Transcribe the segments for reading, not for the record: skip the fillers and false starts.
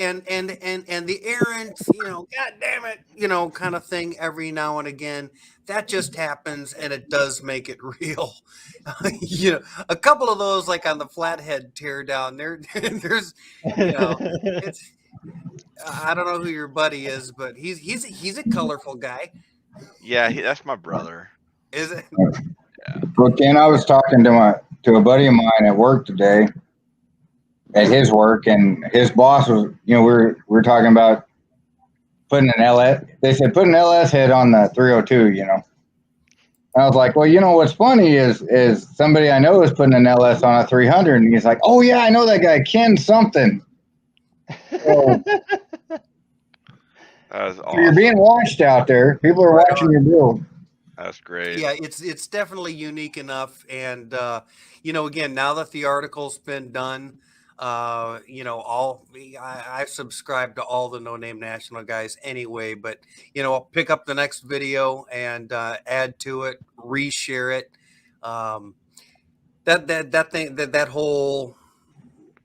and the errant, God damn it, kind of thing every now and again. That just happens, and it does make it real. A couple of those, like on the flathead teardown, there's, it's. I don't know who your buddy is, but he's a colorful guy. Yeah, that's my brother. Is it? Yeah. Well, Ken, I was talking to a buddy of mine at work today, at his work, and his boss was, we're talking about putting an LS. They said put an LS head on the 302. I was like, well, what's funny is somebody I know is putting an LS on a 300, and he's like, oh yeah, I know that guy, Ken something. So, that was awesome. So you're being watched out there. People are watching your build. That's great. Yeah, it's definitely unique enough, and again, now that the article's been done, I subscribe to all the No Name National guys anyway, but I'll pick up the next video and add to it, reshare it. That whole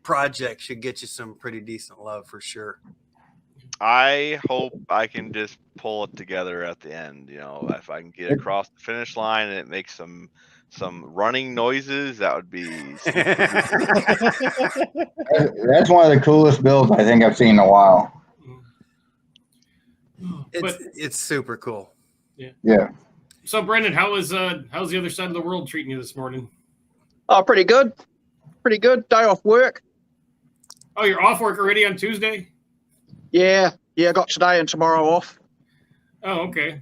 project should get you some pretty decent love for sure. I hope I can just pull it together at the end. If I can get across the finish line and it makes some running noises, that would be That's one of the coolest builds I think I've seen in a while. It's super cool. Yeah. So Brendan, how's the other side of the world treating you this morning? Oh, pretty good. Pretty good. Day off work. Oh, you're off work already on Tuesday? Yeah, I got today and tomorrow off. Oh, okay.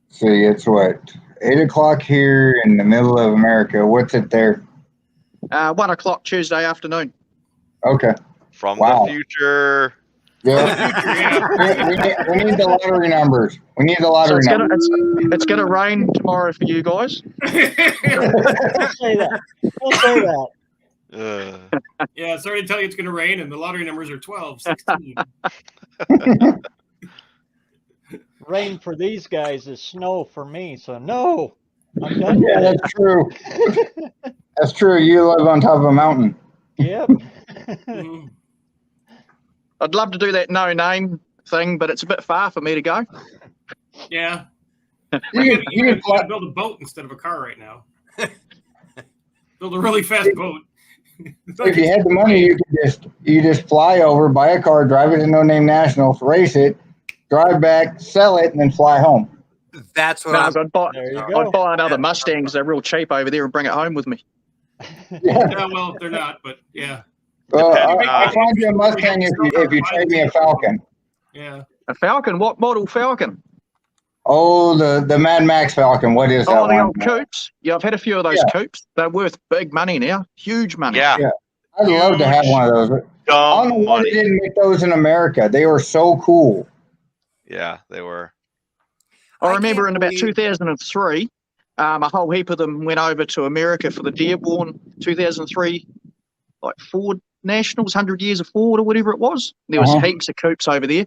See, it's what, 8 o'clock here in the middle of America. What's it there? 1 o'clock Tuesday afternoon. Okay. From the future. Yeah. we need the lottery numbers. We need the lottery numbers. It's going to rain tomorrow for you guys. Don't say that. Don't say that. Yeah, sorry to tell you it's going to rain, and the lottery numbers are 12, 16. Rain for these guys is snow for me, so no. I'm done Yeah, with that's true. That's true. You live on top of a mountain. Yep. I'd love to do that no name thing, but it's a bit far for me to go. Yeah. You can build a boat instead of a car right now. Build a really fast boat. If you had the money, you just fly over, buy a car, drive it to No Name National, race it, drive back, sell it, and then fly home. That's what I'd buy another Mustang because they're real cheap over there and bring it home with me. Yeah, well, they're not, but yeah. Well, I'll find you a Mustang if you trade me a Falcon. Yeah. A Falcon? What model Falcon? Oh, the Mad Max Falcon. What is that the one? old coupes. Yeah, I've had a few of those coupes. They're worth big money now. Huge money. Yeah. I'd love to have one of those. I don't know why they didn't make those in America. They were so cool. Yeah, they were. I remember in about 2003, a whole heap of them went over to America for the Dearborn 2003, like Ford Nationals, 100 Years of Ford or whatever it was. There was heaps of coupes over there.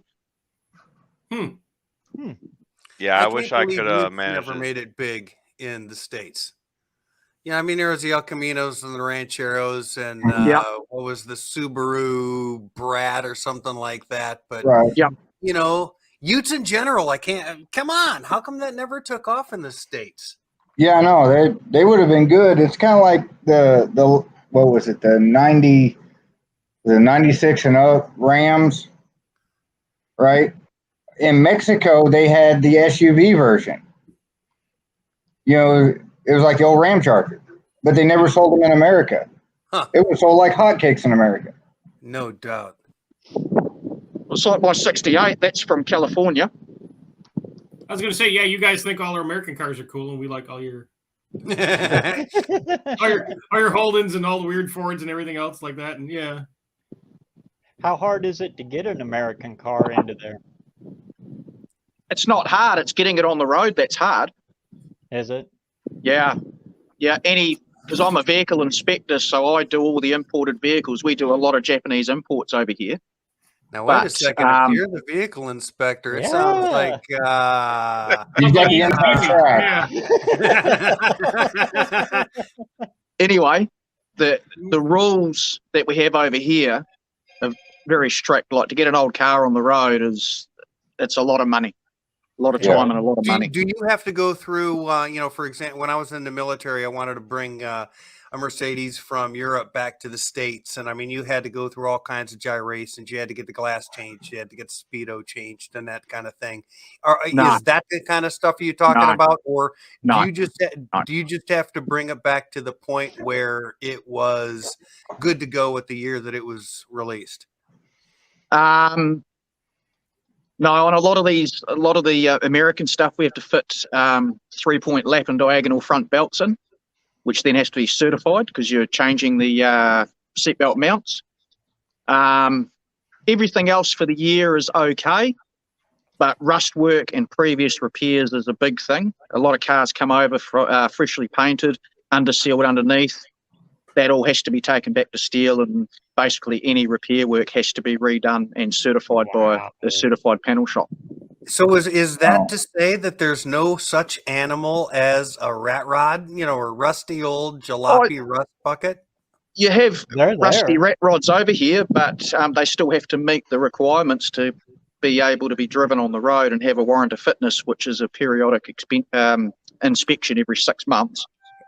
Yeah, I wish I could have managed. Never made it big in the States. Yeah, I mean, there was the El Caminos and the Rancheros and what was the Subaru Brat or something like that. But, Utes in general, I can't, come on. How come that never took off in the States? Yeah, no, they would have been good. It's kind of like the what was it, the 96 and up Rams, right? In Mexico, they had the SUV version. It was like the old Ram Charger, but they never sold them in America. Huh. It was sold like hotcakes in America. No doubt. It's like my 68. That's from California. I was going to say, yeah, you guys think all our American cars are cool, and we like all your all your Holdens and all the weird Fords and everything else like that. And yeah. How hard is it to get an American car into there? It's not hard. It's getting it on the road that's hard. Is it? Yeah. Yeah. Because I'm a vehicle inspector, so I do all the imported vehicles. We do a lot of Japanese imports over here. Now, wait a second. If you're the vehicle inspector, it sounds like... You got the inside track. Anyway, the rules that we have over here very strict. Like to get an old car on the road it's a lot of money, a lot of time and a lot of money. Do you have to go through, for example, when I was in the military, I wanted to bring a Mercedes from Europe back to the States. And I mean, you had to go through all kinds of gyrations. You had to get the glass changed. You had to get the speedo changed and that kind of thing. Is that the kind of stuff you're talking about? Or do you just have to bring it back to the point where it was good to go with the year that it was released? No, on a lot of the American stuff, we have to fit 3-point lap and diagonal front belts in, which then has to be certified because you're changing the seatbelt mounts. Everything else for the year is okay, but rust work and previous repairs is a big thing. A lot of cars come over freshly painted, undersealed underneath. That all has to be taken back to steel, and basically any repair work has to be redone and certified by a certified panel shop. So is that to say that there's no such animal as a rat rod, or rusty old jalopy rust bucket? You have rusty rat rods over here, but they still have to meet the requirements to be able to be driven on the road and have a warrant of fitness, which is a periodic inspection every 6 months.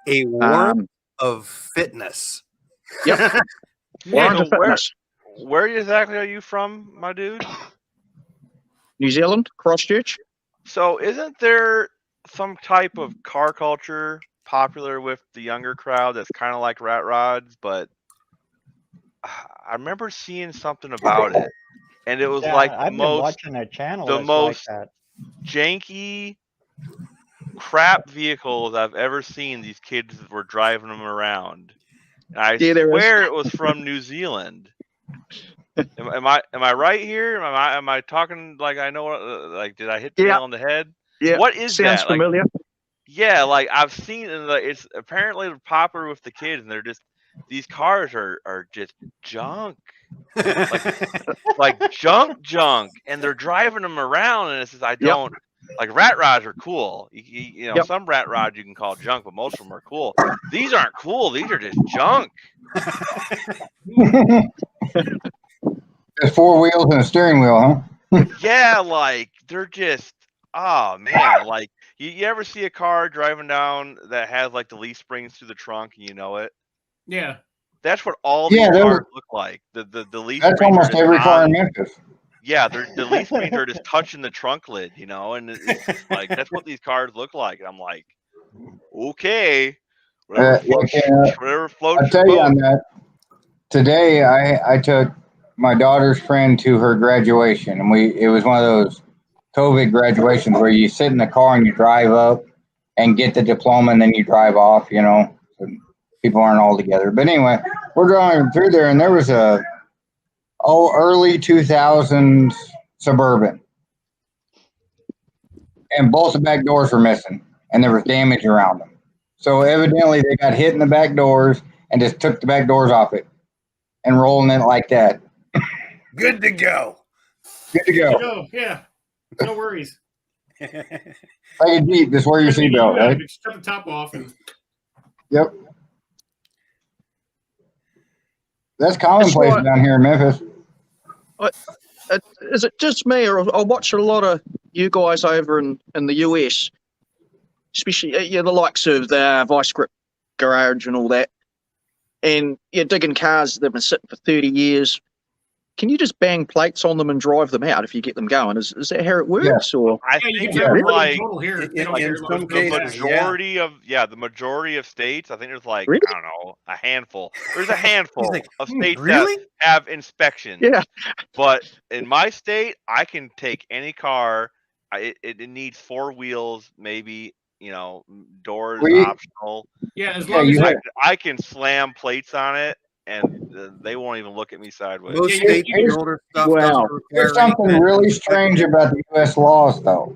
A warrant of fitness. Yep. Warrant of fitness. Where exactly are you from, my dude? New Zealand, Christchurch. So isn't there some type of car culture popular with the younger crowd that's kind of like rat rods? But I remember seeing something about it, and it was like I've been watching a channel the most like that. janky crap vehicles I've ever seen. These kids were driving them around. And I swear it was from New Zealand. Am I right here? Am I talking like I know? Like, did I hit the nail on the head? Yeah. What is Sounds that? familiar. Yeah, like I've seen it. It's apparently popular with the kids, and they're just these cars are just junk, like junk, and they're driving them around, and it says I don't. Like rat rods are cool. You know, some rat rods you can call junk, but most of them are cool. These aren't cool. These are just junk. There's 4 wheels and a steering wheel, huh? Yeah, like they're just, oh man, like you ever see a car driving down that has like the leaf springs through the trunk and you know it? Yeah. That's what all these cars look like. The leaf springs. That's almost every car in Memphis. Yeah, the leaf springs are just touching the trunk lid, and it's just like that's what these cars look like. And I'm like, okay, whatever floats. I'll tell you on that. Today, I took my daughter's friend to her graduation, and it was one of those COVID graduations where you sit in the car and you drive up and get the diploma, and then you drive off. So people aren't all together. But anyway, we're driving through there, and there was a early 2000s Suburban, and both the back doors were missing, and there was damage around them. So evidently they got hit in the back doors and just took the back doors off it and rolling it like that. Good to go. Good to go. Yeah. No worries. Like a Jeep, just wear your seatbelt, right? Just cut the top off. Yep. That's commonplace down here in Memphis. Is it just me, or I watch a lot of you guys over in the US, especially the likes of the Vice Grip Garage and all that, and you're digging cars that have been sitting for 30 years. Can you just bang plates on them and drive them out if you get them going? Is that how it works? Yeah. Or I think there's like the majority of states. I think there's like really? I don't know, a handful. There's a handful of states really? that have inspections. Yeah. But in my state, I can take any car. It needs 4 wheels, maybe. Doors optional. Yeah, as long as I can slam plates on it, and they won't even look at me sideways. Most states, older stuff there's something really strange about the U.S. laws, though.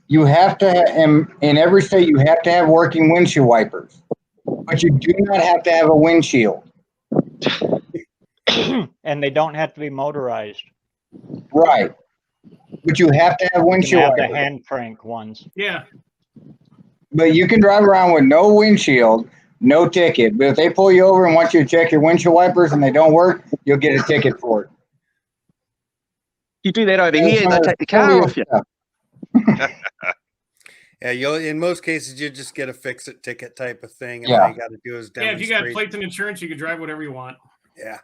You have to, in every state, you have to have working windshield wipers, but you do not have to have a windshield. And they don't have to be motorized. Right. But you have to have windshield wipers. wipers. The hand crank ones. Yeah. But you can drive around with no windshield, no ticket. But if they pull you over and want you to check your windshield wipers and they don't work, you'll get a ticket for it. You do that over here, they take the car off you. Yeah, you'll in most cases you just get a fix-it ticket type of thing, and Yeah. all you got to do is Yeah, if you got demonstrate. plates and insurance, you can drive whatever you want. Yeah.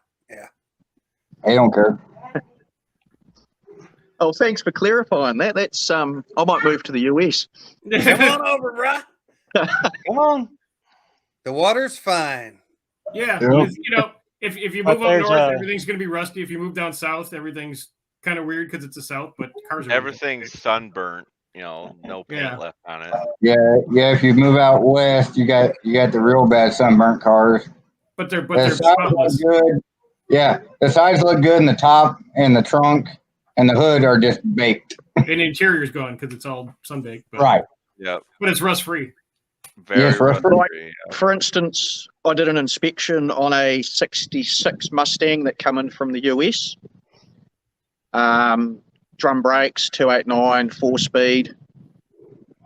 They don't care. Oh, thanks for clarifying that. That's I might move to the US. Come on over, bruh. Come on. The water's fine. Yeah, Yeah. you know, if you But move up there's north, a- everything's going to be rusty. If you move down south, everything's kind of weird because it's the south, but cars are Everything's sunburnt. You know, no paint Yeah. left on it. Yeah. If you move out west, you got the real bad sunburnt cars. but they're The sides look spotless. good. Yeah, the sides look good, and the top and the trunk and the hood are just baked. And the interior's gone because it's all sun-baked. But, Right. Yep. But it's rust-free. Very Yes, rust rust-free. For instance, I did an inspection on a 66 Mustang that come in from the US. Drum brakes, 289, 4-speed.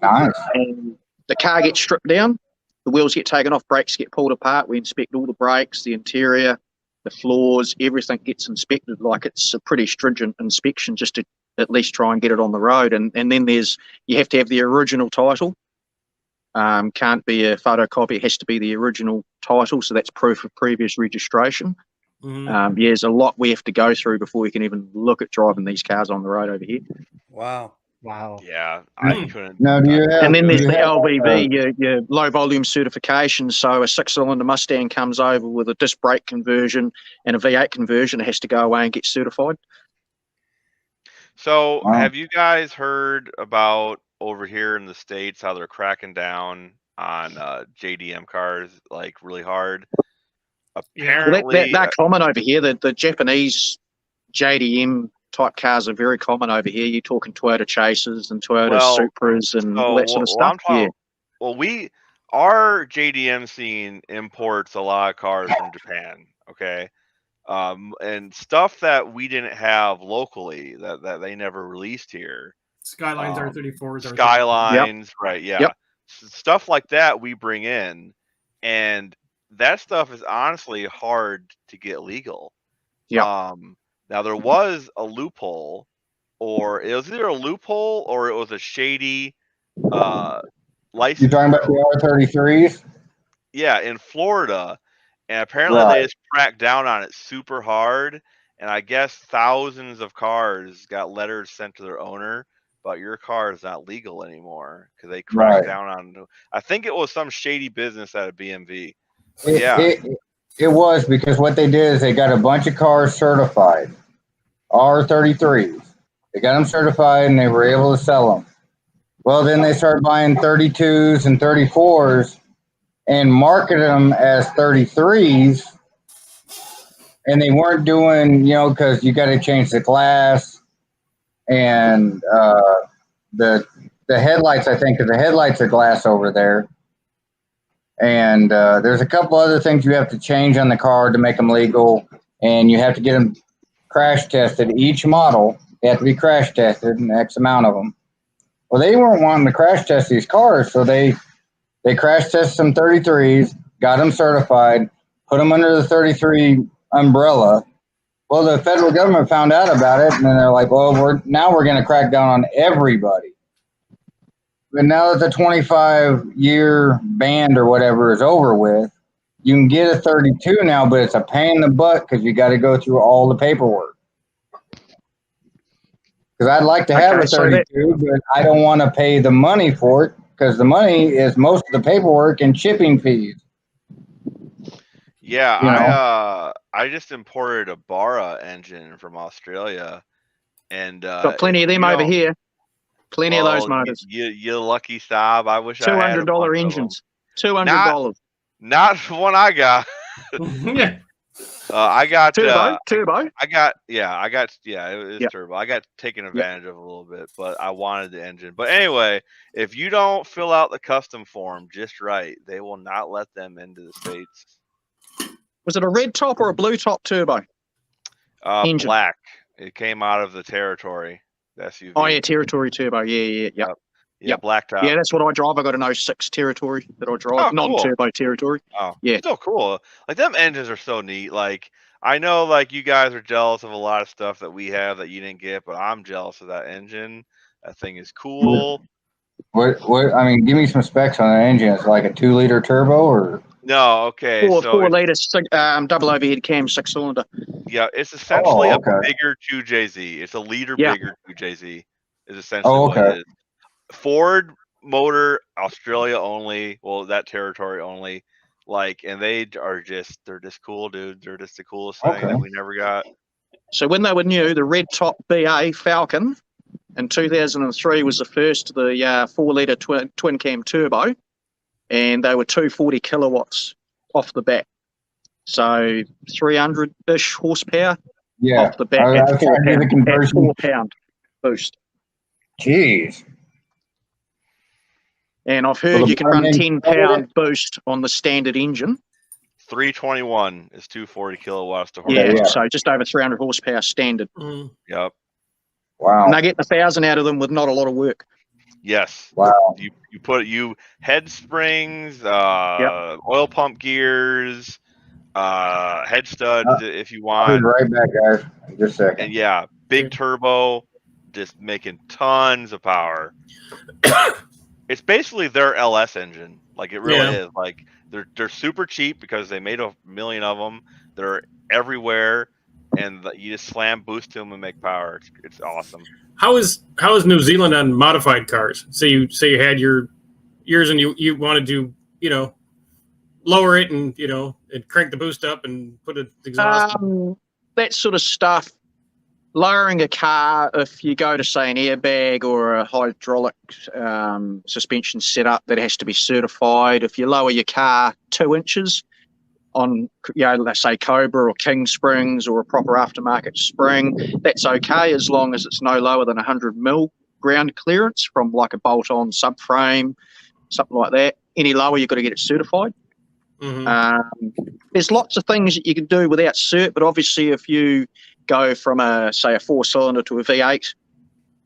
Nice. And the car gets stripped down. The wheels get taken off, brakes get pulled apart. We inspect all the brakes, the interior, the floors, everything gets inspected. Like it's a pretty stringent inspection just to at least try and get it on the road. And then you have to have the original title. Can't be a photocopy. It has to be the original title. So that's proof of previous registration. Mhm. There's a lot we have to go through before we can even look at driving these cars on the road over here. Wow. Wow. Yeah, I couldn't. Now, do you have? And then do there's you the have, LVV, your low volume certification. So a 6-cylinder Mustang comes over with a disc brake conversion and a V8 conversion. It has to go away and get certified. So, Wow. have you guys heard about over here in the States how they're cracking down on JDM cars like really hard? Well, Apparently, they're common over here. The Japanese JDM type cars are very common over here. You're talking Toyota Chasers and Toyota Well, Supras and all that sort of well, I'm stuff. Yeah. talking. Well, our JDM scene imports a lot of cars from Japan. Okay. And stuff that we didn't have locally that they never released here. Skylines, R34s, Skylines, right? Yeah. Yep. Stuff like that we bring in, and that stuff is honestly hard to get legal. Yep. Now there was a loophole, or it was either a loophole or it was a shady license. You talking about the R33s? Yeah, in Florida, and apparently they just cracked down on it super hard. And I guess thousands of cars got letters sent to their owner, but your car is not legal anymore because they cracked down on. I think it was some shady business out of BMV. It was because what they did is they got a bunch of cars certified, R33s. They got them certified and they were able to sell them. Well, then they started buying 32s and 34s and marketed them as 33s. And they weren't doing, because you got to change the glass and the headlights. I think the headlights are glass over there. And there's a couple other things you have to change on the car to make them legal. And you have to get them crash tested. Each model, they have to be crash tested, an X amount of them. Well, they weren't wanting to crash test these cars, so they crash tested some 33s, got them certified, put them under the 33 umbrella. Well, the federal government found out about it, and then they're like, well, we're going to crack down on everybody. But now that the 25-year ban or whatever is over with, you can get a 32 now, but it's a pain in the butt because you got to go through all the paperwork. Because I'd like to have a 32, but I don't want to pay the money for it because the money is most of the paperwork and shipping fees. Yeah, I just imported a Barra engine from Australia, and got plenty of them over here. Plenty of those motors. You lucky sob. I wish I had $200 engines. $200. Not the one I got. Yeah. I got turbo. It was turbo. I got taken advantage of a little bit, but I wanted the engine. But anyway, if you don't fill out the custom form just right, they will not let them into the States. Was it a red top or a blue top turbo? Engine. Black. It came out of the Territory. The SUV. Oh yeah, Territory turbo. Yeah. Yeah, black top. Yeah, that's what I drive. I got an 06 Territory that I drive, non-turbo Territory. Oh, yeah. So cool. Like them engines are so neat. Like I know, like, you guys are jealous of a lot of stuff that we have that you didn't get, but I'm jealous of that engine. That thing is cool. What? I mean, give me some specs on that engine. It's like a 2-liter turbo, or No, okay. So 4-liter double overhead cam 6-cylinder. yeah, it's essentially okay. a bigger 2JZ. It's a liter Yeah. bigger 2JZ. Is essentially what okay. it is. Ford motor, Australia only. Well, that territory only. Like, and they're just cool, dude. They're just the coolest thing Okay. that we never got. So when they were new, the red top BA Falcon in 2003 was the first of the 4-liter twin cam turbo, and they were 240 kilowatts off the bat. So 300-ish horsepower Yeah. off the bat I at was trying to do the conversion. 4-pound boost. Jeez. And I've heard Well, you can run the 10-pound boost on the standard engine. 321 is 240 kilowatts to Yeah, horsepower. so just over 300 horsepower standard. Mm. Yep. Wow. And they get 1,000 out of them with not a lot of work. Yes. Wow. You head springs, oil pump gears, head studs if you I'll be want. right back, guys. In just a second. And yeah, big turbo, just making tons of power. It's basically their LS engine. Like, it really is. Like, they're super cheap because they made 1 million of them. They're everywhere, and you just slam boost to them and make power. It's awesome. How is New Zealand on modified cars? So you had yours and you wanted to lower it and and crank the boost up and put an exhaust. That sort of stuff. Lowering a car, if you go to, say, an airbag or a hydraulic suspension setup, that has to be certified. If you lower your car 2 inches on, let's say Cobra or King springs or a proper aftermarket spring, that's okay as long as it's no lower than 100 mil ground clearance from like a bolt-on subframe, something like that. Any lower, you've got to get it certified. Mm-hmm. There's lots of things that you can do without cert, but obviously if you go from a 4-cylinder to a V8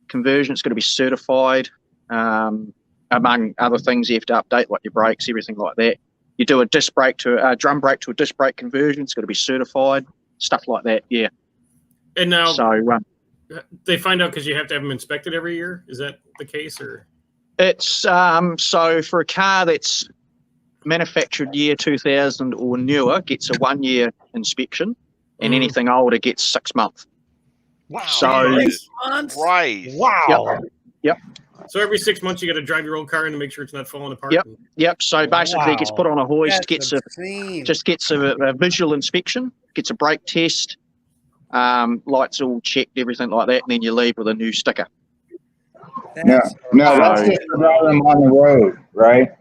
conversion, it's going to be certified. Among other things, you have to update like your brakes, everything like that. You do a disc brake to a drum brake to a disc brake conversion, it's going to be certified. Stuff like that, yeah. And now, so they find out because you have to have them inspected every year. Is that the case, or? It's so for a car that's manufactured year 2000 or newer, gets a 1-year inspection. And anything older gets 6 months. Wow. So, 6 months? Right. Wow. Yep. So every 6 months you got to drive your old car in to make sure it's not falling apart. Yep. So basically, it gets put on a hoist, That's gets a visual inspection, gets a brake test, lights all checked, everything like that, and then you leave with a new sticker. No, that's just to drive them on the road, right?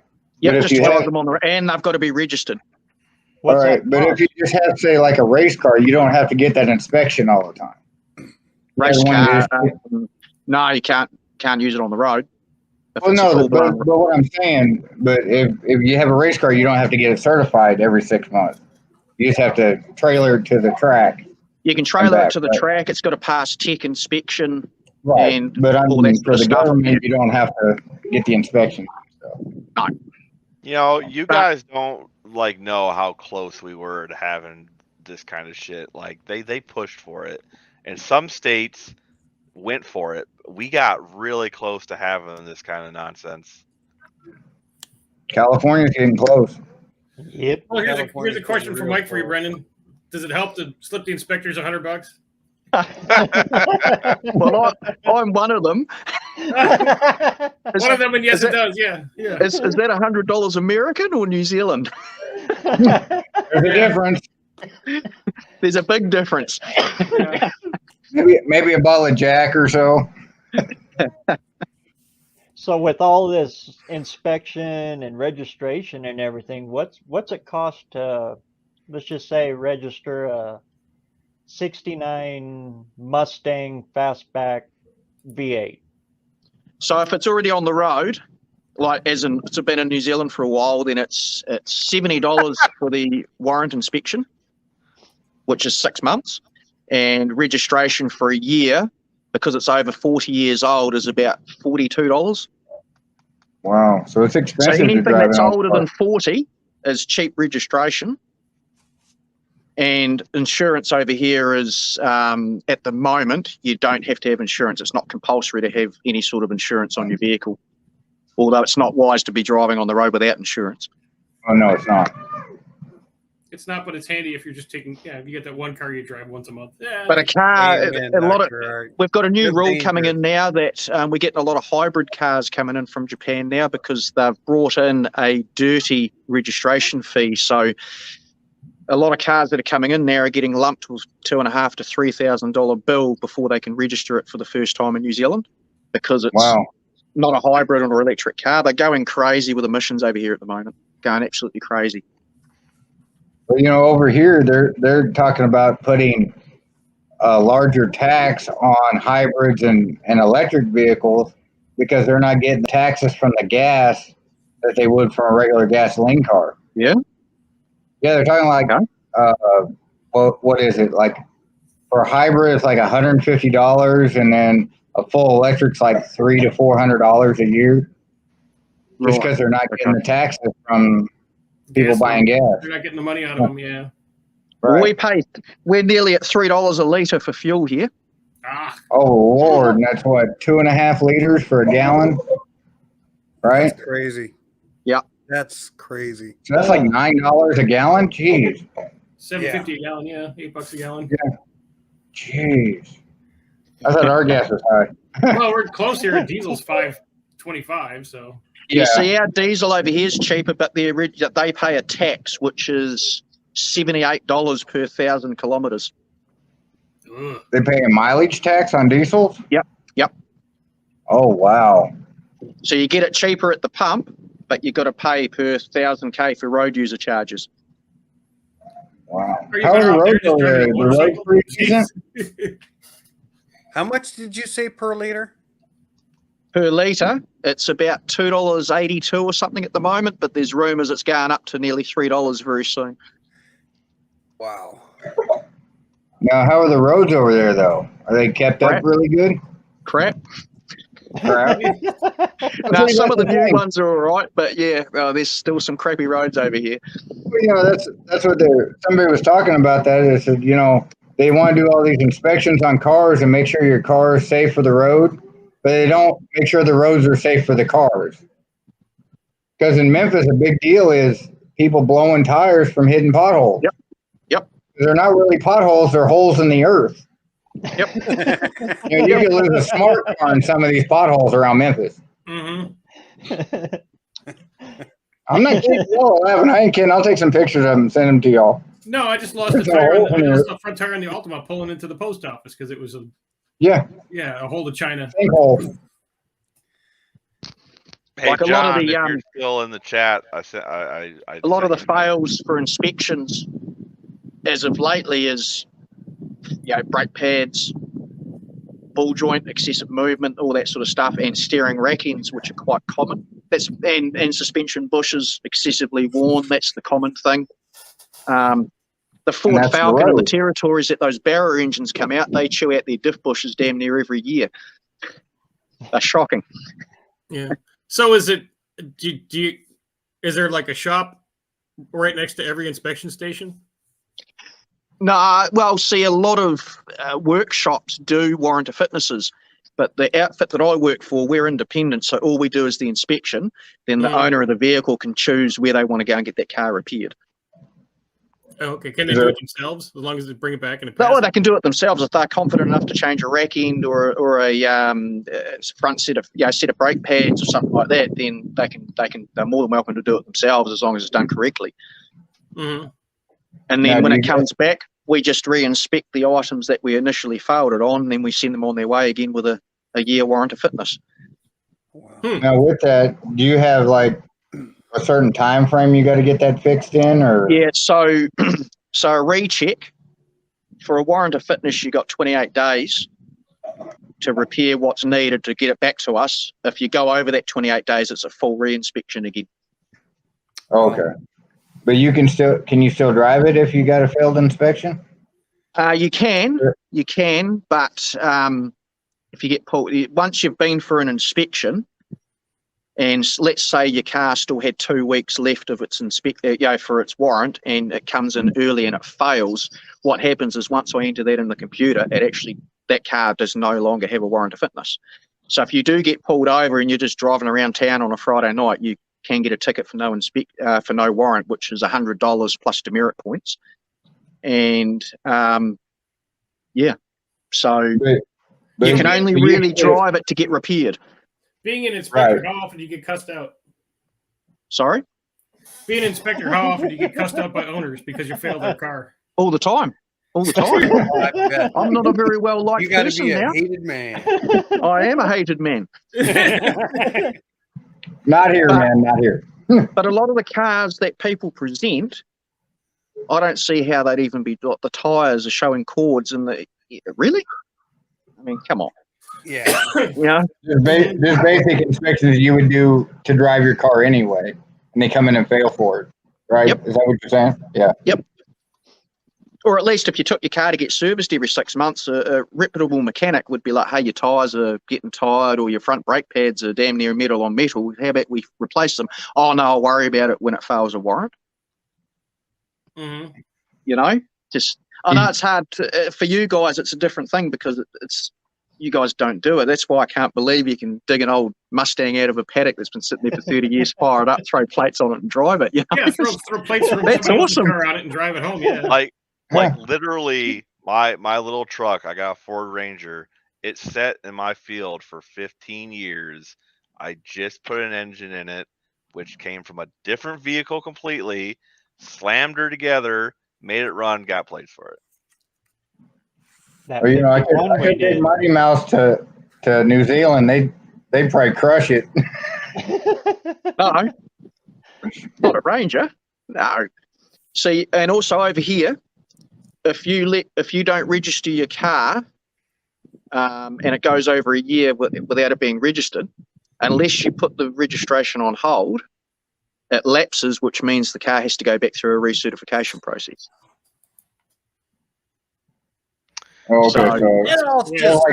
Yep, just to drive them on the road, and they've got to be registered. All right, but if you just have, say, like a race car, you don't have to get that inspection all the time. Race car, no, you can't use it on the road. Well, no, but what I'm saying, but if you have a race car, you don't have to get it certified every 6 months. You just have to trailer it to the track. You can trailer it to the track. It's got to pass tech inspection. Right, but I mean, for the government, you don't have to get the inspection. So. No. You guys don't know how close we were to having this kind of shit. Like, they pushed for it, and some states went for it. We got really close to having this kind of nonsense. California's getting close. Yep. Well, here's a question for Mike for you, Brendan. Does it help to slip the inspectors $100? Well, I'm one of them. One of them, and yes, it does. Yeah. Is that $100 American or New Zealand? There's a difference. There's a big difference. Maybe a bottle of Jack or so. So with all this inspection and registration and everything, what's it cost to, let's just say, register a 69 Mustang fastback V8? So if it's already on the road, like as in it's been in New Zealand for a while, then it's $70 for the warrant inspection, which is 6 months, and registration for a year, because it's over 40 years old, is about $42. Wow, so it's expensive. So anything to drive that's older than 40 is cheap registration. And insurance over here is, at the moment, you don't have to have insurance. It's not compulsory to have any sort of insurance on your vehicle, although it's not wise to be driving on the road without insurance. Oh, no, it's not. It's not, but it's handy if you're just taking. Yeah, if you get that one car you drive once a month. Yeah. But a car, Amen, a lot of, Dr. Art. we've got a new Good rule coming danger. in now that we're getting a lot of hybrid cars coming in from Japan now because they've brought in a dirty registration fee. So a lot of cars that are coming in now are getting lumped with $2,500 to $3,000 bill before they can register it for the first time in New Zealand because it's not a hybrid or electric car. They're going crazy with emissions over here at the moment, going absolutely crazy. Well, you know, over here they're talking about putting a larger tax on hybrids and electric vehicles because they're not getting taxes from the gas that they would from a regular gasoline car. Yeah. Yeah, they're talking like, what is it? Like for a hybrid, it's like $150, and then a full electric's like $300 to $400 a year, just because they're not getting the taxes from people buying gas. They're not getting the money out of them. Yeah. Right. We're nearly at $3 a litre for fuel here. Ah. Oh Lord, and that's what 2.5 liters for a gallon, right? That's crazy. Yeah. That's crazy. So that's like $9 a gallon. Jeez. $7.50 a gallon. Yeah, $8 a gallon. Yeah. Jeez. I thought our gas was high. Well, we're close here. Diesel's $5.25. So. You see, our diesel over here is cheaper, but they pay a tax, which is $78 per 1,000 kilometres. They pay a mileage tax on diesels? Yep. Oh, wow. So you get it cheaper at the pump, but you've got to pay per 1,000 K for road user charges. Wow. Are you How are better the off there roads just over there? driving a The roads motorcycle? pretty decent? How much did you say per liter? Per litre, it's about $2.82 or something at the moment, but there's rumours it's going up to nearly $3 very soon. Wow. Now, how are the roads over there, though? Are they kept up really good? Crap. Crap. Now, some of the new ones are all right, but yeah, there's still some crappy roads over here. Well, you know, that's what somebody was talking about. That they said, you know, they want to do all these inspections on cars and make sure your car is safe for the road, but they don't make sure the roads are safe for the cars. Because in Memphis, a big deal is people blowing tires from hidden potholes. Yep. They're not really potholes; they're holes in the earth. Yep. You know, you could lose a smart car in some of these potholes around Memphis. Mm-hmm. I'm not kidding. No, I ain't kidding. I'll take some pictures of them and send them to y'all. No, I just lost the tire. I lost the front tire on the Altima pulling into the post office because it was a hole to China. Sinkhole. Hey, Like a John, lot of the, if you're still in the chat, I a lot of the fails for inspections as of lately is, brake pads, ball joint, excessive movement, all that sort of stuff, and steering rack ends, which are quite common. That's and suspension bushes excessively worn. That's the common thing. The Ford Falcon in the territories that those barrier engines come out, they chew out their diff bushes damn near every year. They're shocking. Yeah. So is it? Is there like a shop right next to every inspection station? No, well, see, a lot of workshops do warranty fitnesses, but the outfit that I work for, we're independent, so all we do is the inspection. Then the owner of the vehicle can choose where they want to go and get that car repaired. Oh, okay. Can they do it themselves as long as they bring it back in a No, they can do it themselves if they're confident enough to change a rack end or a front set of brake pads or something like that. Then they're more than welcome to do it themselves as long as it's done correctly. Mm-hmm. And then when it comes back, we just re-inspect the items that we initially failed it on, and then we send them on their way again with a year warranty fitness. Wow. Now, with that, do you have like a certain time frame you got to get that fixed in, or? Yeah, so a recheck for a warranty fitness, you got 28 days to repair what's needed to get it back to us. If you go over that 28 days, it's a full re-inspection again. Okay. But can you still drive it if you got a failed inspection? You can, but if you get pulled, once you've been for an inspection, and let's say your car still had 2 weeks left of its for its warrant, and it comes in early and it fails, what happens is once I enter that in the computer, that car does no longer have a warrant of fitness. So if you do get pulled over and you're just driving around town on a Friday night, you can get a ticket for no warrant, which is $100 plus demerit points. And so you can only really drive it to get repaired. Being an inspector, how often do you get cussed out? Sorry? Being an inspector, how often do you get cussed out by owners because you failed their car? All the time. All the time. I'm not a very well liked person now. You got to be a hated man. I am a hated man. Not here, man. Not here. But a lot of the cars that people present, I don't see how they'd even be. The tyres are showing cords, and really. I mean, come on. Yeah. There's basic inspections you would do to drive your car anyway, and they come in and fail for it, right? Yep. Is that what you're saying? Yeah. Yep. Or at least if you took your car to get serviced every 6 months, a reputable mechanic would be like, hey, your tyres are getting tired, or your front brake pads are damn near metal on metal. How about we replace them? Oh, no, I'll worry about it when it fails a warrant. Mm-hmm. I know it's hard for you guys. It's a different thing because you guys don't do it. That's why I can't believe you can dig an old Mustang out of a paddock that's been sitting there for 30 years, fire it up, throw plates on it, and drive it. Yeah, throw plates from that's awesome. Car on it and drive it home. Yeah, like literally, my little truck. I got a Ford Ranger. It's set in my field for 15 years. I just put an engine in it, which came from a different vehicle completely. Slammed her together, made it run, got plates for it. I could take Mighty Mouse to New Zealand. They'd probably crush it. No, not a Ranger. No. See, and also over here, if you don't register your car, and it goes over a year without it being registered, unless you put the registration on hold, it lapses, which means the car has to go back through a recertification process. Okay, so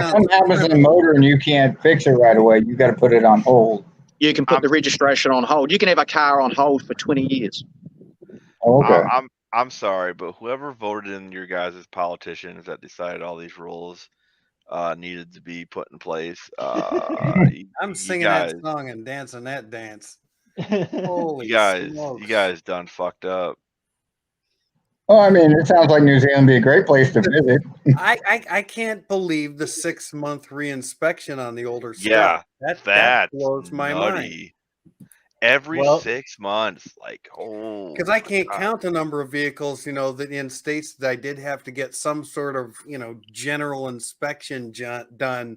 something happens in the motor and you can't fix it right away. You got to put it on hold. You can put the registration on hold. You can have a car on hold for 20 years. Okay. I'm sorry, but whoever voted in your guys' politicians that decided all these rules needed to be put in place. I'm singing that song and dancing that dance. Holy you guys smokes. done fucked up. Well, I mean, it sounds like New Zealand would be a great place to visit. I can't believe the 6-month reinspection on the older stuff. Yeah, that blows my mind. Every 6 months, because I can't count the number of vehicles, that in states that I did have to get some sort of, general inspection done.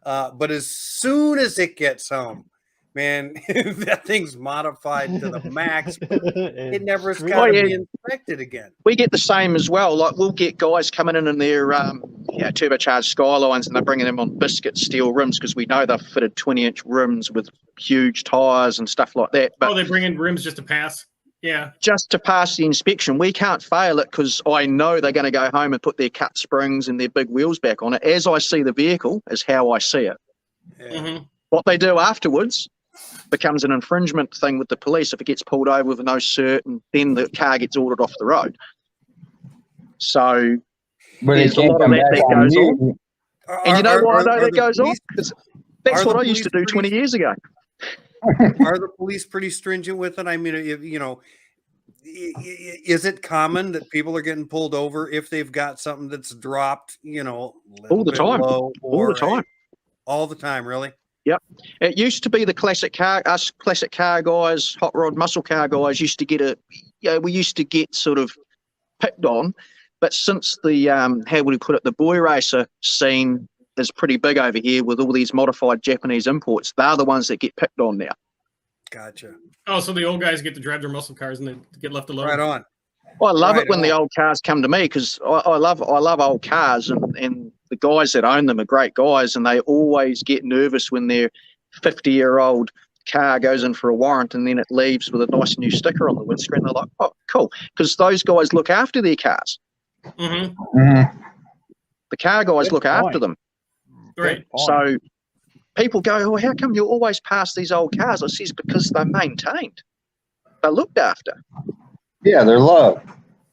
But as soon as it gets home, man, that thing's modified to the max. It never has got to be inspected again. We get the same as well. Like, we'll get guys coming in their turbocharged Skylines, and they're bringing them on biscuit steel rims because we know they've fitted 20-inch rims with huge tires and stuff like that. But they bring in rims just to pass? Yeah. Just to pass the inspection. We can't fail it because I know they're going to go home and put their cut springs and their big wheels back on it. As I see the vehicle is how I see it. Yeah. Mm-hmm. What they do afterwards becomes an infringement thing with the police if it gets pulled over with no cert, and then the car gets ordered off the road. So there's a lot of that goes on. And you know why I know that goes on? That's what I used to do 20 years ago. Are the police pretty stringent with it? I mean, is it common that people are getting pulled over if they've got something that's dropped, all the time, all the time, really? Yep. It used to be the classic car guys, hot rod muscle car guys used to get we used to get sort of picked on, but since the how would you put it, the boy racer scene is pretty big over here with all these modified Japanese imports, they're the ones that get picked on now. Gotcha. Oh, so the old guys get to drive their muscle cars and they get left alone. Right on. Well, I love it when the old cars come to me because I love old cars, and the guys that own them are great guys, and they always get nervous when their 50-year-old car goes in for a warrant and then it leaves with a nice new sticker on the windscreen. They're like, oh, cool, because those guys look after their cars. Mm-hmm. The car guys look after them. Right. So people go, "Oh, how come you always pass these old cars?" I says, "Because they're maintained. They're looked after." Yeah, they're loved.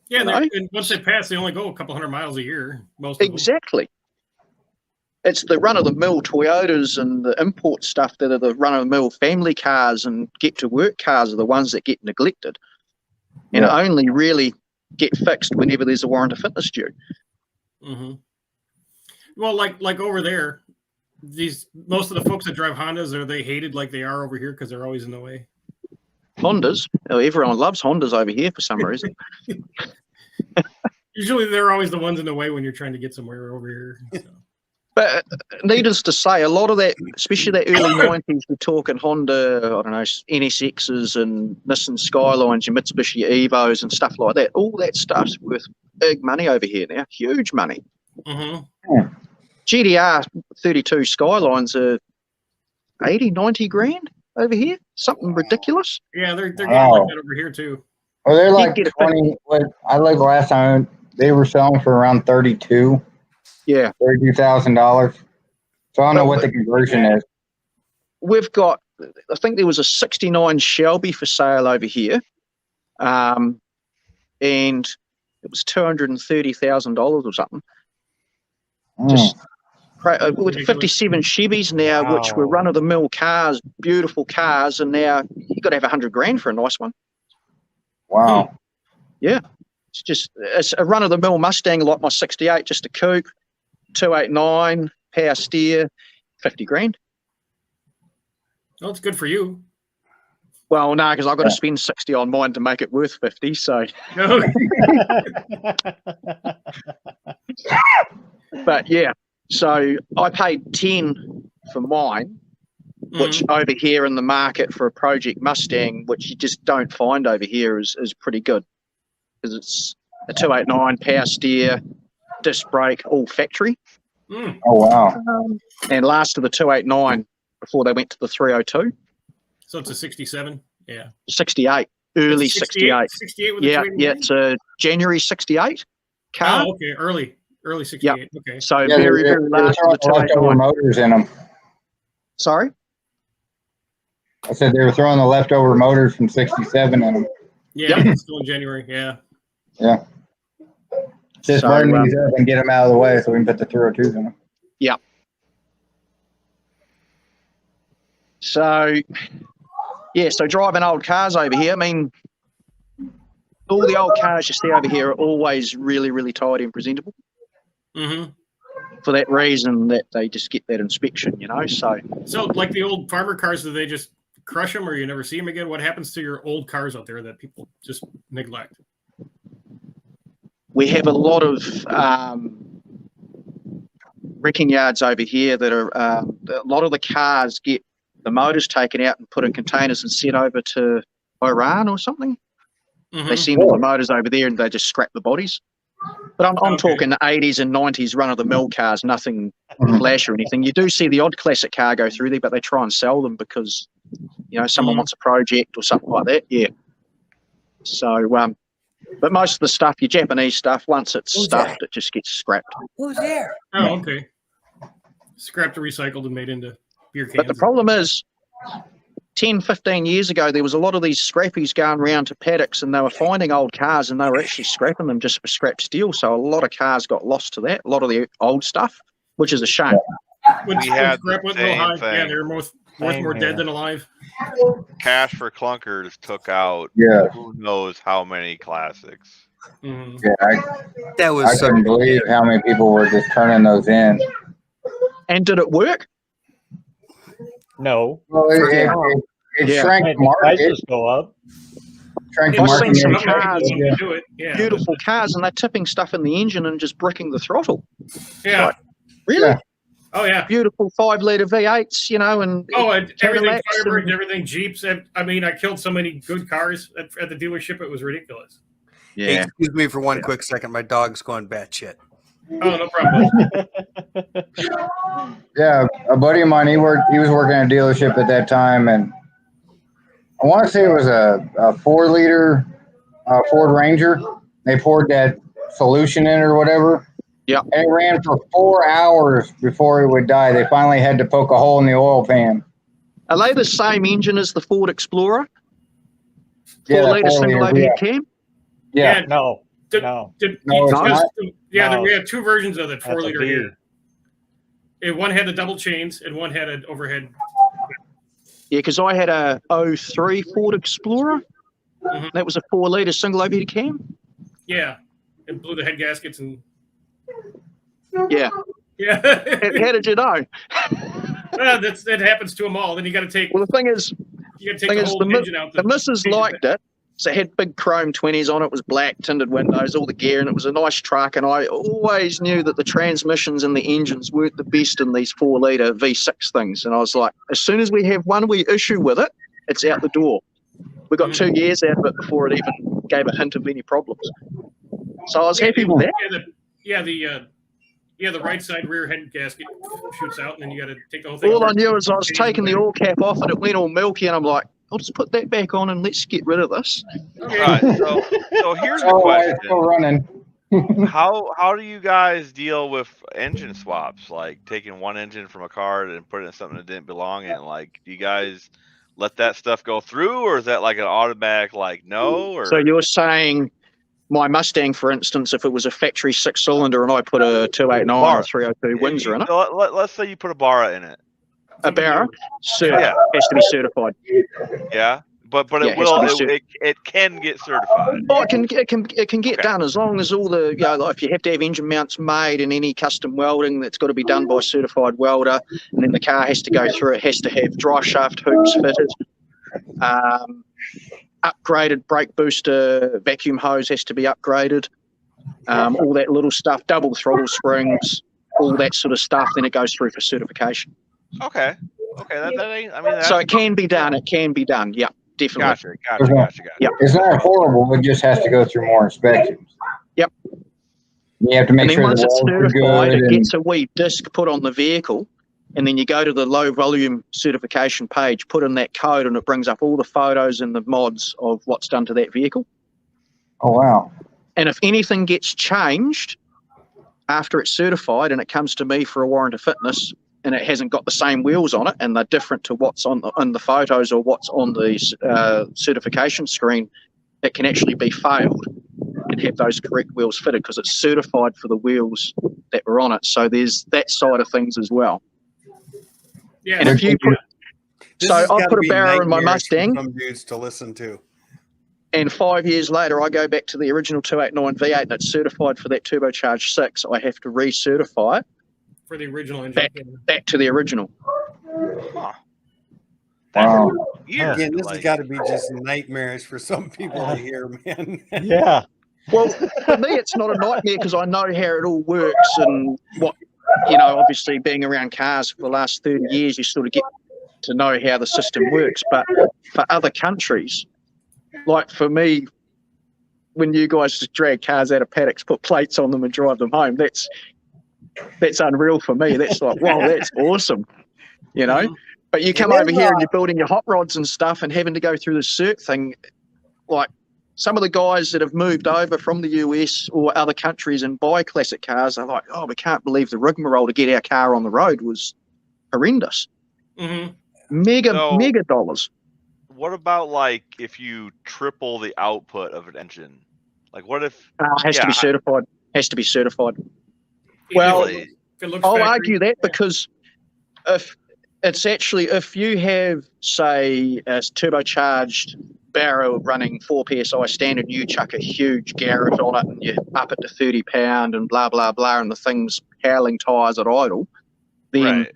Yeah, You know? and once they pass, they only go a couple hundred miles a year. Most of them. Exactly. It's the run-of-the-mill Toyotas and the import stuff that are the run-of-the-mill family cars and get-to-work cars are the ones that get neglected and only really get fixed whenever there's a warrant of fitness due. Mm-hmm. Well, like over there, most of the folks that drive Hondas, are they hated like they are over here because they're always in the way? Hondas. Oh, everyone loves Hondas over here for some reason. Usually they're always the ones in the way when you're trying to get somewhere over here. So. But needless to say, a lot of that, especially that early 90s, we're talking Honda, I don't know, NSXs and Nissan Skylines, your Mitsubishi Evos and stuff like that. All that stuff's worth big money over here now, huge money. Mm-hmm. GDR 32 Skylines are 80, 90 grand over here, something ridiculous. Yeah, they're getting like that over here too. Well, they're like 20. I looked last time, they were selling for around 32. Yeah. $32,000. So I don't know what the conversion is. We've got, I think there was a 69 Shelby for sale over here. And it was $230,000 or something. Just with 57 Chevys now, which were run-of-the-mill cars, beautiful cars, and now you got to have 100 grand for a nice one. Wow. Yeah. It's a run-of-the-mill Mustang like my 68, just a coupe. 289 power steer, 50 grand. Well, it's good for you. Well, no, because I've got to spend 60 on mine to make it worth 50. So, but yeah, so I paid 10 for mine, which over here in the market for a Project Mustang, which you just don't find over here, is pretty good because it's a 289 power steer, disc brake, all factory. Oh, wow. And last of the 289 before they went to the 302. So it's a 67? Yeah. 68. Early 68. 68 with yeah, it's a January 68 car. Oh, okay. Early 68. Yep. Okay. So very last of the 289. Motors in them. Sorry? I said they were throwing the leftover motors from 67 in them. Yeah, still in January. Yeah. Yeah. Just burn these up and get them out of the way so we can put the 302s in them. Yeah. So, yeah, so driving old cars over here, I mean, all the old cars you see over here are always really, really tidy and presentable. Mm-hmm. For that reason that they just get that inspection, you know, so like the old farmer cars, do they just crush them or you never see them again? What happens to your old cars out there that people just neglect? We have a lot of wrecking yards over here that are a lot of the cars get the motors taken out and put in containers and sent over to Iran or something. Mm-hmm. They send all the motors over there and they just scrap the bodies. But I'm talking the 80s and 90s run-of-the-mill cars, nothing flash or anything. You do see the odd classic car go through there, but they try and sell them because, you know, someone wants a project or something like that. Yeah. So, but most of the stuff, your Japanese stuff, once it's stuffed, it just gets scrapped. Who's there? Oh, okay. Scrapped or recycled and made into beer cans. But the problem is, 10, 15 years ago, there was a lot of these scrappies going around to paddocks and they were finding old cars and they were actually scrapping them just for scrap steel. So a lot of cars got lost to that, a lot of the old stuff, which is a shame. We had the same thing. Yeah, they're worth more dead than alive. Cash for Clunkers took out who knows how many classics. Mm-hmm. Yeah, I couldn't believe how many people were just turning those in. And did it work? No. Well, it shrank the market. Prices go up. Shrank the I've market. seen some cars, beautiful cars, and they're tipping stuff in the engine and just bricking the throttle. Yeah. Like, really? Yeah. Oh, yeah. Beautiful 5-litre V8s, you know, and everything Firebird and everything Jeeps. I mean, I killed so many good cars at the dealership. It was ridiculous. Yeah. Hey, excuse me for one quick second. My dog's going batshit. Oh, no problem. Yeah, a buddy of mine, he was working at a dealership at that time, and I want to say it was a 4-liter Ford Ranger. They poured that solution in or whatever, And it ran for 4 hours before it would die. They finally had to poke a hole in the oil pan. Are they the same engine as the Ford Explorer? Yeah, 4-litre single 4-liter, overhead cam? Yeah. No. The- No. the- No, it's because- not? Yeah, No. we have 2 versions of it, That's a 4-liter. B. And one had the double chains, and one had an overhead. Yeah, because I had a 03 Ford Explorer. Mhm. That was a 4-litre single overhead cam. Yeah, and blew the head gaskets and Yeah. yeah. How did you know? Well, that happens to them all. Then you got to take Well, the thing is, the whole engine out. the missus liked it. So it had big chrome 20s on it. It was black, tinted windows, all the gear, and it was a nice truck. And I always knew that the transmissions and the engines weren't the best in these 4-litre V6 things. And I was like, as soon as we have one wee issue with it, it's out the door. We got 2 years out of it before it even gave a hint of any problems. So I was happy with that. The right side rear head gasket shoots out, and then you got to take the whole thing. All I knew is I was taking the oil cap off, and it went all milky, and I'm like, I'll just put that back on and let's get rid of this. All right, so here's the Oh, question. it's still running. How do you guys deal with engine swaps? Like taking one engine from a car and putting it in something that didn't belong in? Like, do you guys let that stuff go through, or is that like an automatic like no? Or So you're saying my Mustang, for instance, if it was a factory 6-cylinder and I put a 289 or 302 Windsor in it, let's say you put a Barra in it. a Barra, Yeah. has to be certified. Yeah, but Yeah, it it has to will be it can get certified. Oh, it can get Okay. done as long as all the, like if you have to have engine mounts made and any custom welding, that's got to be done by a certified welder. And then the car has to go through, it has to have dry shaft hoops fitted. Upgraded brake booster, vacuum hose has to be upgraded. All that little stuff, double throttle springs, all that sort of stuff. Then it goes through for certification. Okay. That ain't. I mean, So it can be done. It can be done. Yeah, definitely. Gotcha. Yep. It's not horrible. It just has to go through more inspections. Yep. You have to make And then sure once the it's walls are certified, good. it And, gets a wee disc put on the vehicle, and then you go to the low volume certification page, put in that code, and it brings up all the photos and the mods of what's done to that vehicle. oh, wow. And if anything gets changed after it's certified and it comes to me for a warrant of fitness and it hasn't got the same wheels on it and they're different to what's on the photos or what's on the certification screen, it can actually be failed and have those correct wheels fitted because it's certified for the wheels that were on it. So there's that side of things as well. Yeah. And if you put, This so has I'll gotta put a be barrier in my nightmares for Mustang, some dudes to listen to. and 5 years later, I go back to the original 289 V8 and it's certified for that turbocharged 6. I have to recertify it For the original engine. back to the original. Huh. Wow. Weird, Again, this has like- got to be just nightmares for some people to hear, man. Yeah. Well, for me, it's not a nightmare because I know how it all works and what, obviously being around cars for the last 30 years, you sort of get to know how the system works. But for other countries, like for me, when you guys just drag cars out of paddocks, put plates on them and drive them home, that's unreal for me. That's like, wow, that's awesome, But you come over here and you're building your hot rods and stuff and having to go through the cert thing. Like some of the guys that have moved over from the US or other countries and buy classic cars are like, oh, we can't believe the rigmarole to get our car on the road was horrendous. Mm-hmm. Mega dollars. What about like if you triple the output of an engine? Like what if Has to be certified. Has to be certified. Well, really? If it looks I'll factory, argue that because if you have, say, a turbocharged barrel running 4 psi standard, you chuck a huge Garrett on it and you up it to 30 pound and blah blah blah, and the thing's howling tires at idle, then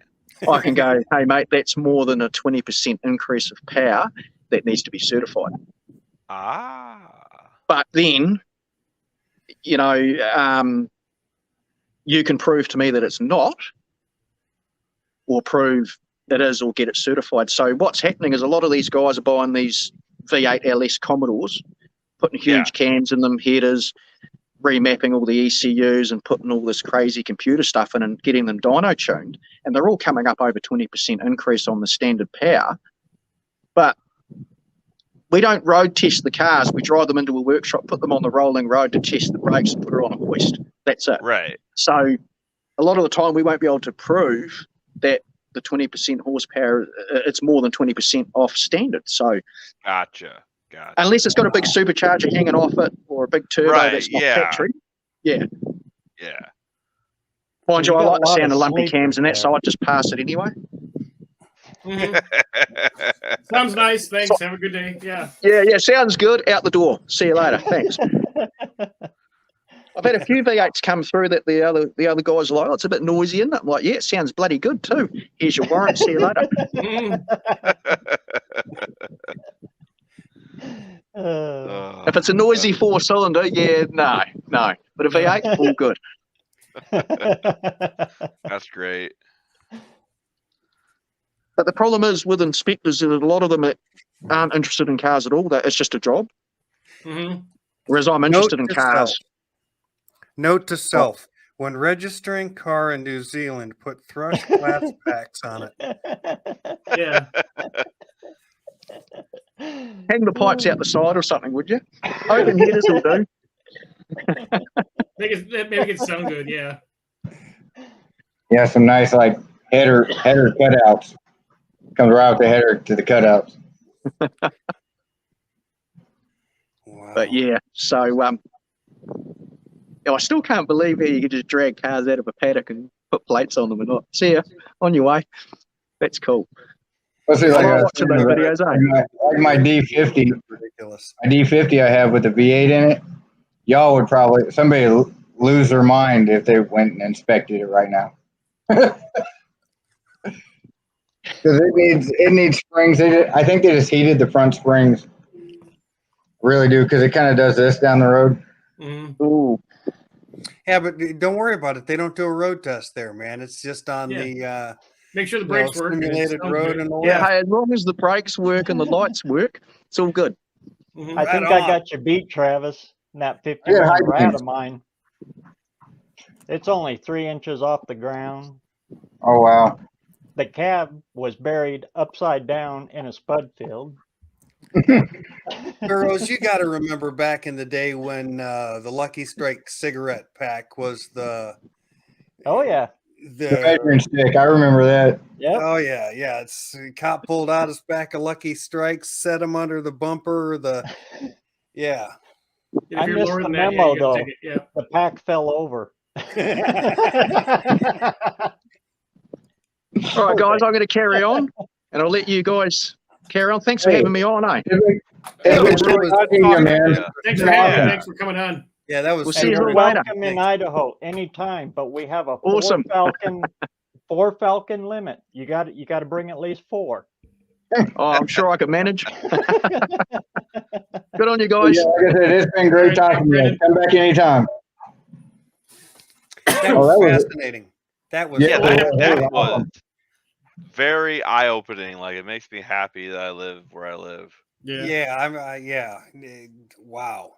Right. I can go, hey mate, that's more than a 20% increase of power that needs to be certified. But then, you can prove to me that it's not, or prove it is, or get it certified. So what's happening is a lot of these guys are buying these V8 LS Commodores, putting huge cans in them, headers, remapping all the ECUs and putting all this crazy computer stuff in and getting them dyno tuned. And they're all coming up over 20% increase on the standard power. But we don't road test the cars. We drive them into a workshop, put them on the rolling road to test the brakes and put it on a hoist. That's it. Right. So a lot of the time we won't be able to prove that the 20% horsepower, it's more than 20% off standard. So Gotcha. unless it's got a big supercharger hanging off it or a big turbo that's not factory. Yeah. Mind you, I like the sound of lumpy cams and that, so I'd just pass it anyway. Sounds nice. Thanks. Have a good day. Yeah. Yeah. Sounds good. Out the door. See you later. Thanks. I've had a few V8s come through that the other guys like. Oh, it's a bit noisy, isn't it? I'm like, yeah, it sounds bloody good too. Here's your warrant. See you later. If it's a noisy 4-cylinder, no. But a V8, all good. That's great. But the problem is with inspectors that a lot of them aren't interested in cars at all. That it's just a job. Whereas I'm interested in cars. Note to self: when registering car in New Zealand, put thrush glass packs on it. Yeah. Hang the pipes out the side or something, would you? Open headers will do. Make it sound good. Yeah. Yeah, some nice like header cutouts. Comes right out the header to the cutouts. Wow. But yeah, so I still can't believe how you could just drag cars out of a paddock and put plates on them and not. See ya on your way. That's cool. Let's see, like watching those videos, like my D50. Ridiculous. My D50 I have with the V8 in it. Y'all would probably lose their mind if they went and inspected it right now. Because it needs springs. I think they just heated the front springs. Really do, because it kind of does this down the road. Ooh. Yeah, but don't worry about it. They don't do a road test there, man. It's just on the make sure the brakes work. Simulated road and all Yeah, that. hey, as long as the brakes work and the lights work, it's all good. I think I got you beat, Travis. In that 51 rat of mine. It's only 3 inches off the ground. Oh wow. The cab was buried upside down in a spud field. Burroughs, you got to remember back in the day when the Lucky Strike cigarette pack was the measuring stick. I remember that. Yep. Oh yeah. It's cop pulled out his pack of Lucky Strikes, set him under the bumper. I missed the memo though. The pack fell over. All right, guys, I'm going to carry on, and I'll let you guys carry on. Thanks for having me on, eh? Thanks for coming on. Yeah, that was. We'll see you later. Welcome in Idaho anytime, but we have a four falcon limit. You got to bring at least 4. Oh, I'm sure I could manage. Good on you guys. Yeah, like I said, it's been great talking to you. Come back anytime. That was fascinating. That was that was very eye-opening. Like, it makes me happy that I live where I live. Yeah. Wow.